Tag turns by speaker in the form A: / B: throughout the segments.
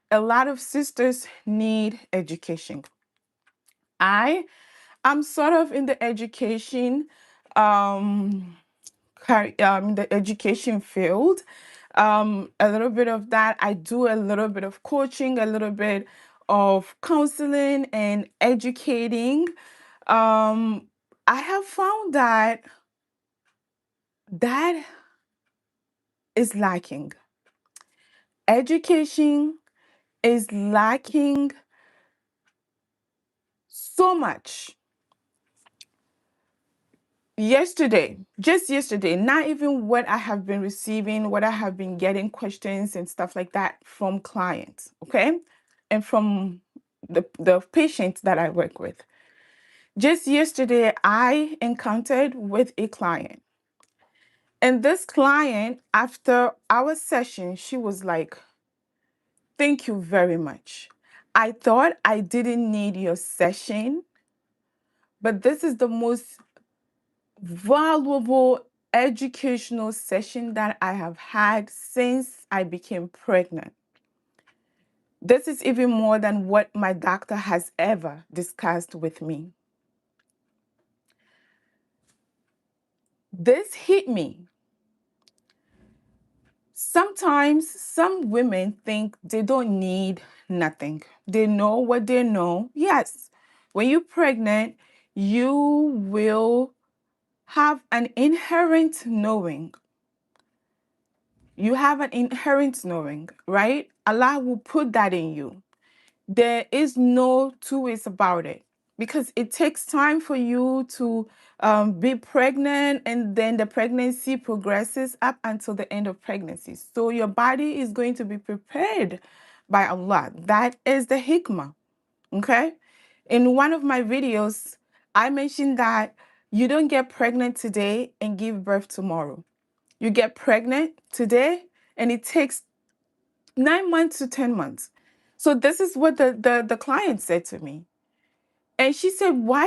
A: a lot of sisters need education. I am sort of in the education, um, in the education field. A little bit of that. I do a little bit of coaching, a little bit of counseling and educating. Um, I have found that that is lacking. Education is lacking so much. Yesterday, just yesterday, not even what I have been receiving, what I have been getting questions and stuff like that from clients, okay? And from the patients that I work with. Just yesterday, I encountered with a client. And this client, after our session, she was like, "Thank you very much. I thought I didn't need your session, but this is the most valuable educational session that I have had since I became pregnant. This is even more than what my doctor has ever discussed with me." This hit me. Sometimes some women think they don't need nothing. They know what they know. Yes, when you're pregnant, you will have an inherent knowing. You have an inherent knowing, right? Allah will put that in you. There is no two ways about it, because it takes time for you to be pregnant, and then the pregnancy progresses up until the end of pregnancy. So your body is going to be prepared by Allah. That is the hikmah. Okay. In one of my videos, I mentioned that you don't get pregnant today and give birth tomorrow. You get pregnant today and it takes 9 months to 10 months. So this is what the client said to me. And she said, why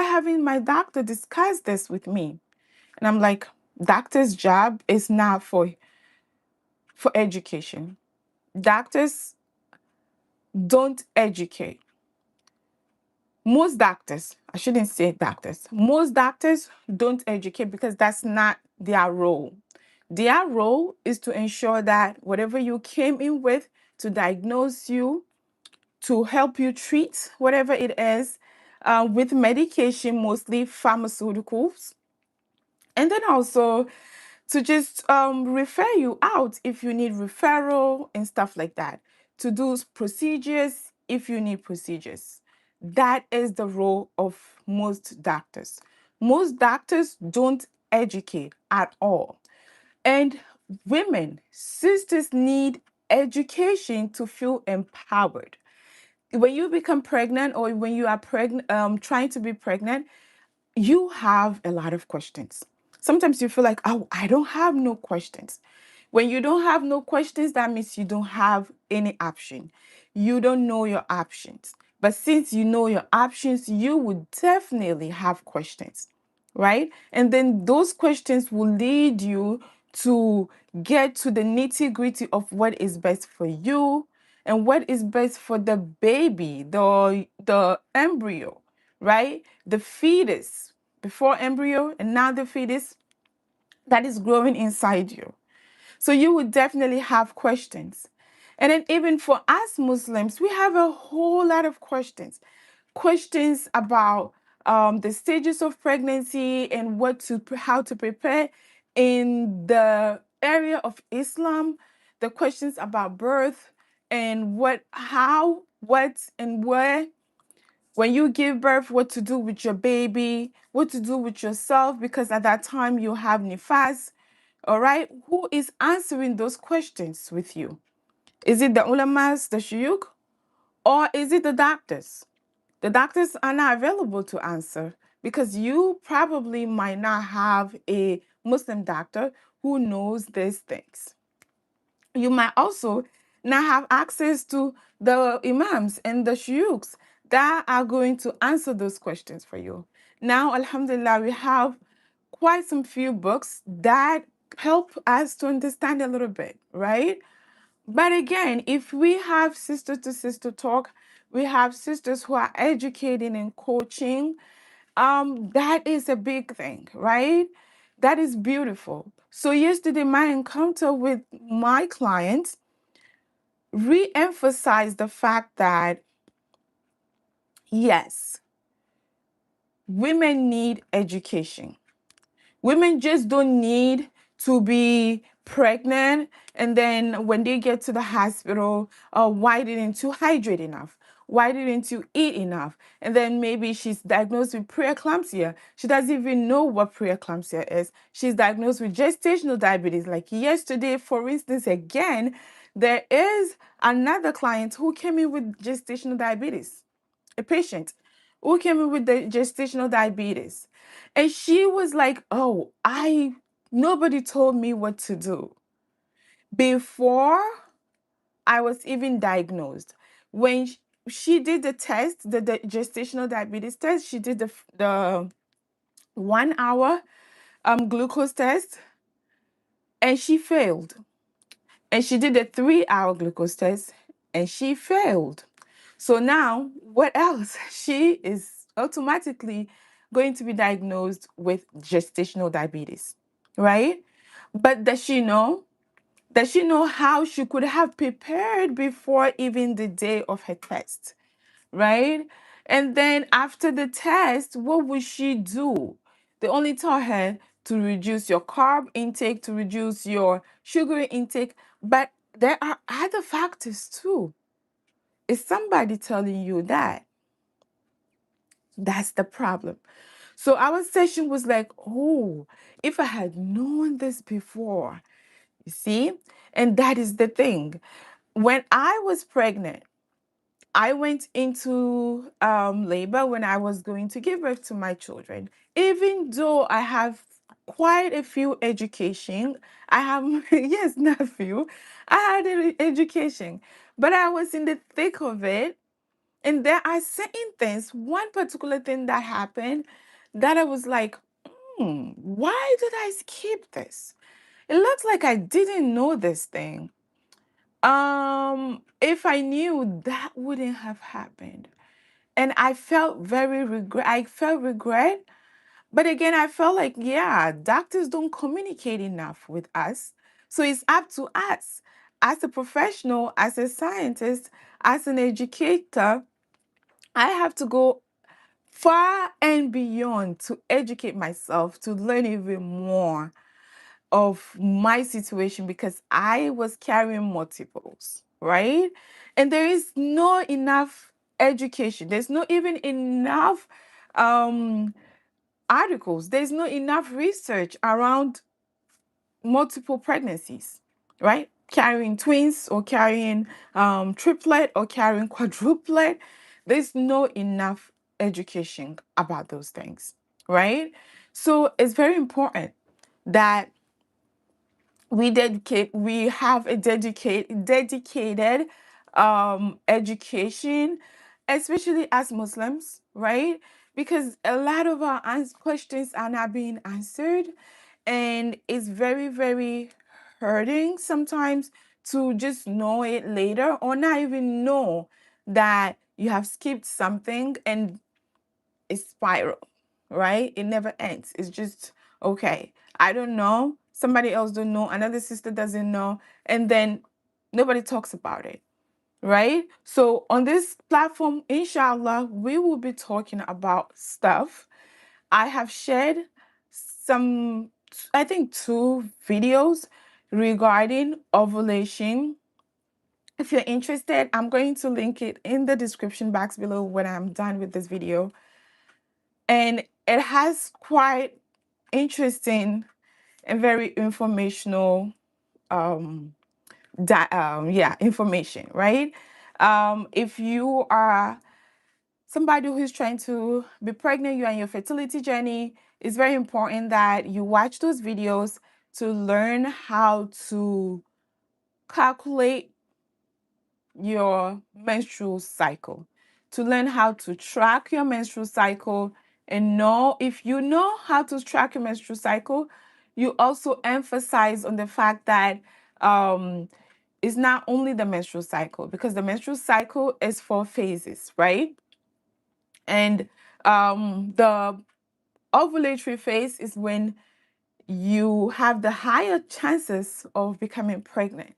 A: haven't my doctor discussed this with me? And I'm like, doctor's job is not for education. Doctors don't educate. Most doctors, I shouldn't say doctors, most doctors don't educate because that's not their role. Their role is to ensure that whatever you came in with, to diagnose you, to help you treat whatever it is, with medication, mostly pharmaceuticals, and then also to just refer you out if you need referral and stuff like that, to do procedures if you need procedures. That is the role of most doctors. Most doctors don't educate at all. And women, sisters need education to feel empowered. When you become pregnant or when you are pregnant, trying to be pregnant, you have a lot of questions. Sometimes you feel like, oh, I don't have no questions. When you don't have no questions, that means you don't have any option. You don't know your options. But since you know your options, you would definitely have questions, right? And then those questions will lead you to get to the nitty-gritty of what is best for you and what is best for the baby, the embryo, right? The fetus, before embryo and now the fetus that is growing inside you. So you would definitely have questions. And then even for us Muslims, we have a whole lot of questions. Questions about the stages of pregnancy and how to prepare in the area of Islam, the questions about birth and what and where, when you give birth, what to do with your baby, what to do with yourself, because at that time you have nifas. All right, who is answering those questions with you? Is it the ulamas, the shuyukh, or is it the doctors? The doctors are not available to answer because you probably might not have a Muslim doctor who knows these things. You might also not have access to the imams and the shuyukhs that are going to answer those questions for you. Now, alhamdulillah, we have quite some few books that help us to understand a little bit, right? But again, if we have sister to sister talk, we have sisters who are educating and coaching, that is a big thing, right? That is beautiful. So yesterday, my encounter with my client re-emphasized the fact that yes, women need education. Women just don't need to be pregnant and then when they get to the hospital, why didn't you hydrate enough? Why didn't you eat enough? And then maybe she's diagnosed with preeclampsia. She doesn't even know what preeclampsia is. She's diagnosed with gestational diabetes. Like yesterday, for instance, again, there is another client who came in with gestational diabetes, a patient who came in with the gestational diabetes. And she was like, oh, nobody told me what to do before I was even diagnosed. When she did the test, the gestational diabetes test, she did the 1 hour glucose test and she failed. And she did the 3 hour glucose test and she failed. So now, what else? She is automatically going to be diagnosed with gestational diabetes, right? But does she know? Does she know how she could have prepared before even the day of her test, right? And then after the test, what would she do? They only tell her to reduce your carb intake, to reduce your sugar intake, but there are other factors too. Is somebody telling you that? That's the problem. So our session was like, oh, if I had known this before, you see? And that is the thing. When I was pregnant, I went into labor when I was going to give birth to my children. Even though I have quite a few education, I have, yes, not a few, I had an education, but I was in the thick of it. And there are certain things, one particular thing that happened that I was like, why did I skip this? It looks like I didn't know this thing. If I knew, that wouldn't have happened. And I felt regret. But again, I felt like, yeah, doctors don't communicate enough with us. So it's up to us as a professional, as a scientist, as an educator. I have to go far and beyond to educate myself, to learn even more of my situation because I was carrying multiples, right? And there is no enough education. There's not even enough um, articles. There's not enough research around multiple pregnancies, right? Carrying twins or carrying triplet or carrying quadruplet. There's no enough education about those things, right? So it's very important that we have a dedicated education, especially as Muslims, right? Because a lot of our questions are not being answered, and it's very, very hurting sometimes to just know it later or not even know that you have skipped something and it's spiral, right? It never ends. It's just okay. I don't know. Somebody else don't know. Another sister doesn't know, and then nobody talks about it, right? So on this platform, inshallah, we will be talking about stuff. I have shared some, I think, 2 videos regarding ovulation. If you're interested, I'm going to link it in the description box below when I'm done with this video. And it has quite interesting and very informational information, right? If you are somebody who's trying to be pregnant, you are in your fertility journey, it's very important that you watch those videos to learn how to calculate your menstrual cycle, to learn how to track your menstrual cycle. And know, if you know how to track your menstrual cycle, you also emphasize on the fact that is not only the menstrual cycle, because the menstrual cycle is 4 phases, right? And the ovulatory phase is when you have the higher chances of becoming pregnant.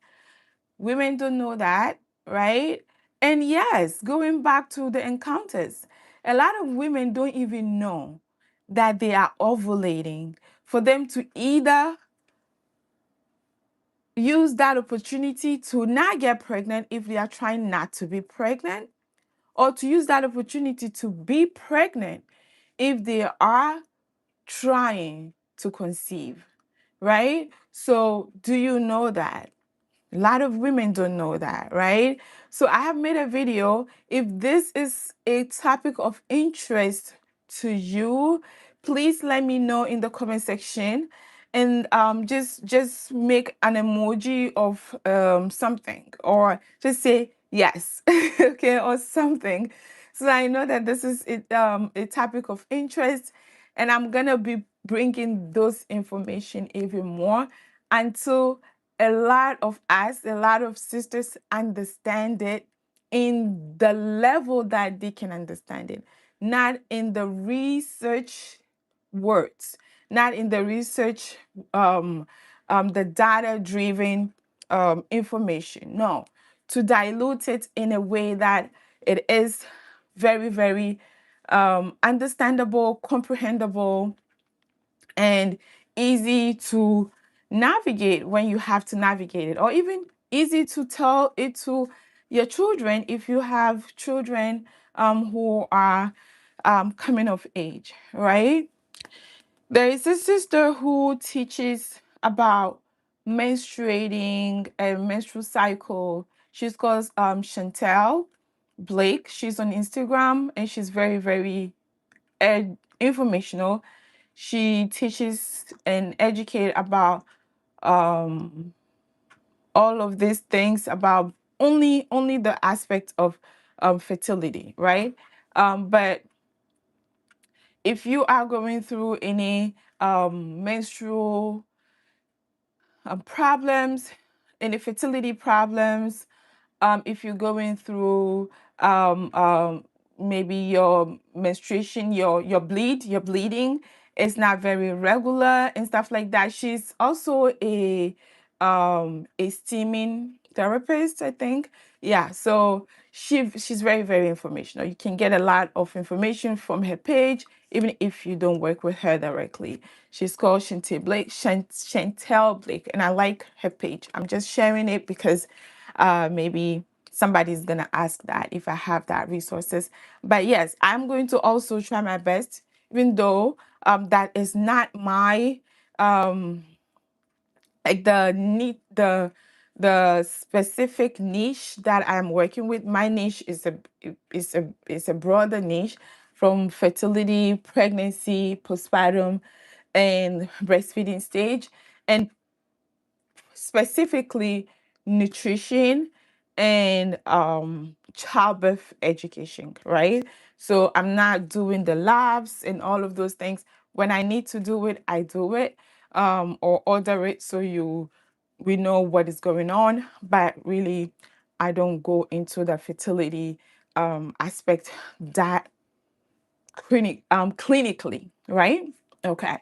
A: Women don't know that, right? And yes, going back to the encounters, a lot of women don't even know that they are ovulating. For them to either use that opportunity to not get pregnant if they are trying not to be pregnant, or to use that opportunity to be pregnant if they are trying to conceive, right? So, do you know that? A lot of women don't know that, right? So I have made a video. If this is a topic of interest to you, please let me know in the comment section, and just make an emoji of something, or just say yes, okay, or something, so I know that this is a topic of interest, and I'm gonna be bringing those information even more until a lot of us, a lot of sisters understand it in the level that they can understand it, not in the research words, not in the research, the data-driven information. No, to dilute it in a way that it is very, very understandable, comprehensible, and easy to navigate when you have to navigate it, or even easy to tell it to your children if you have children who are coming of age, right? There is a sister who teaches about menstruating and menstrual cycle. She's called Chantel Blake. She's on Instagram, and she's very, very informational. She teaches and educates about um, all of these things, about only the aspect of fertility, right? But if you are going through any menstrual problems, any fertility problems, if you're going through um, um, maybe your menstruation, your bleeding is not very regular and stuff like that. She's also a steaming therapist, I think. Yeah, so she's very, very informational. You can get a lot of information from her page, even if you don't work with her directly. She's called Chantel Blake, and I like her page. I'm just sharing it because maybe somebody's gonna ask that if I have that resources. But yes, I'm going to also try my best, even though that is not my like the specific niche that I'm working with. My niche is a broader niche, from fertility, pregnancy, postpartum, and breastfeeding stage, and specifically nutrition and childbirth education, right? So I'm not doing the labs and all of those things. When I need to do it, I do it, or order it, so we know what is going on. But really, I don't go into the fertility aspect that clinically, right? Okay.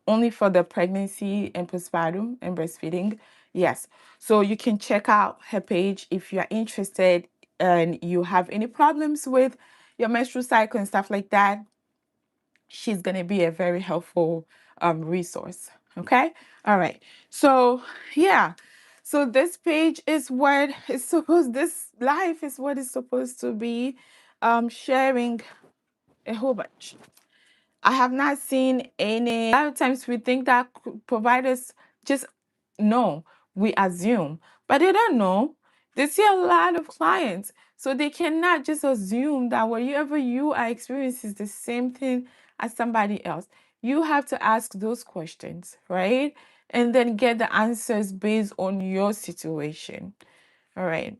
A: Only for the pregnancy and postpartum and breastfeeding. Yes. So you can check out her page if you're interested and you have any problems with your menstrual cycle and stuff like that. She's going to be a very helpful resource. Okay. All right. So, yeah. So this page is what is supposed, this life is what is supposed to be sharing a whole bunch. I have not seen any. A lot of times we think that providers just know, we assume, but they don't know. They see a lot of clients, so they cannot just assume that whatever you are experiencing is the same thing as somebody else. You have to ask those questions, right? And then get the answers based on your situation. All right.